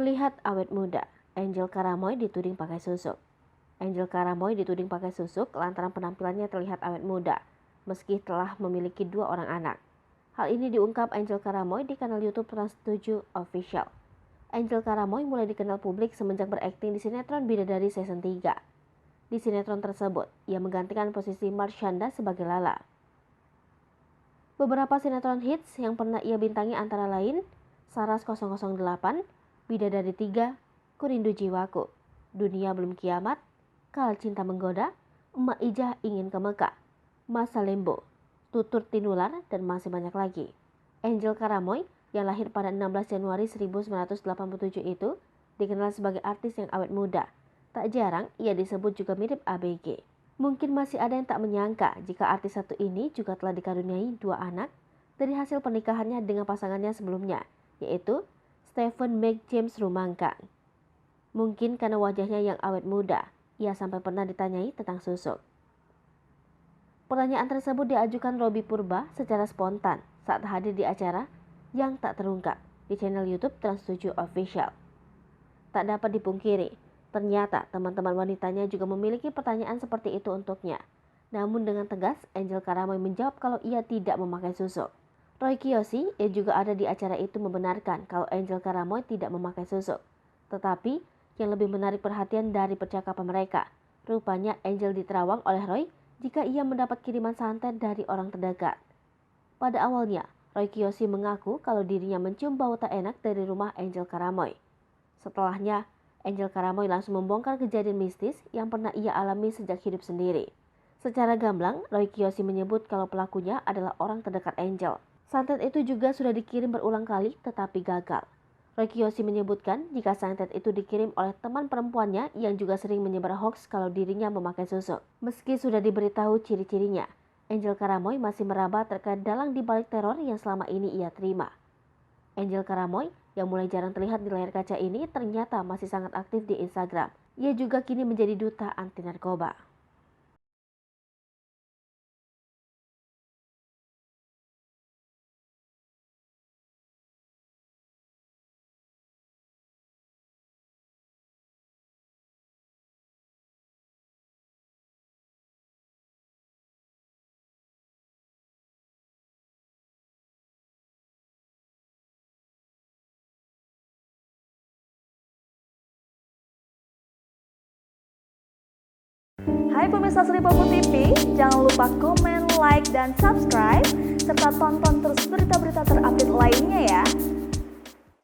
Terlihat awet muda, Angel Karamoy dituding pakai susuk. Angel Karamoy dituding pakai susuk lantaran penampilannya terlihat awet muda, meski telah memiliki 2 orang anak. Hal ini diungkap Angel Karamoy di kanal YouTube Trans7 Official. Angel Karamoy mulai dikenal publik semenjak berakting di sinetron Bidadari Season 3. Di sinetron tersebut, ia menggantikan posisi Marshanda sebagai Lala. Beberapa sinetron hits yang pernah ia bintangi antara lain Saras 008, Bidadari 3, Kurindu Jiwaku, Dunia Belum Kiamat, Kal Cinta Menggoda, Emak Ijah Ingin ke Mekah, Masa Lembo, Tutur Tinular, dan masih banyak lagi. Angel Karamoy yang lahir pada 16 Januari 1987 itu dikenal sebagai artis yang awet muda. Tak jarang ia disebut juga mirip ABG. Mungkin masih ada yang tak menyangka jika artis satu ini juga telah dikaruniai 2 anak dari hasil pernikahannya dengan pasangannya sebelumnya, yaitu Stephen Meg James Rumangkang. Mungkin karena wajahnya yang awet muda, ia sampai pernah ditanyai tentang susuk. Pertanyaan tersebut diajukan Robby Purba secara spontan saat hadir di acara Yang Tak Terungkap di channel YouTube Trans7 Official. Tak dapat dipungkiri, ternyata teman-teman wanitanya juga memiliki pertanyaan seperti itu untuknya. Namun dengan tegas, Angel Karamoy menjawab kalau ia tidak memakai susuk. Roy Kiyoshi yang juga ada di acara itu membenarkan kalau Angel Karamoy tidak memakai susuk. Tetapi yang lebih menarik perhatian dari percakapan mereka, rupanya Angel diterawang oleh Roy jika ia mendapat kiriman santet dari orang terdekat. Pada awalnya, Roy Kiyoshi mengaku kalau dirinya mencium bau tak enak dari rumah Angel Karamoy. Setelahnya, Angel Karamoy langsung membongkar kejadian mistis yang pernah ia alami sejak hidup sendiri. Secara gamblang, Roy Kiyoshi menyebut kalau pelakunya adalah orang terdekat Angel. Santet itu juga sudah dikirim berulang kali tetapi gagal. Roy Kiyoshi menyebutkan jika santet itu dikirim oleh teman perempuannya yang juga sering menyebar hoax kalau dirinya memakai susuk. Meski sudah diberitahu ciri-cirinya, Angel Karamoy masih meraba terkait dalang di balik teror yang selama ini ia terima. Angel Karamoy yang mulai jarang terlihat di layar kaca ini ternyata masih sangat aktif di Instagram. Ia juga kini menjadi duta anti narkoba. Hai pemirsa Sri Popo TV, jangan lupa komen, like, dan subscribe, serta tonton terus berita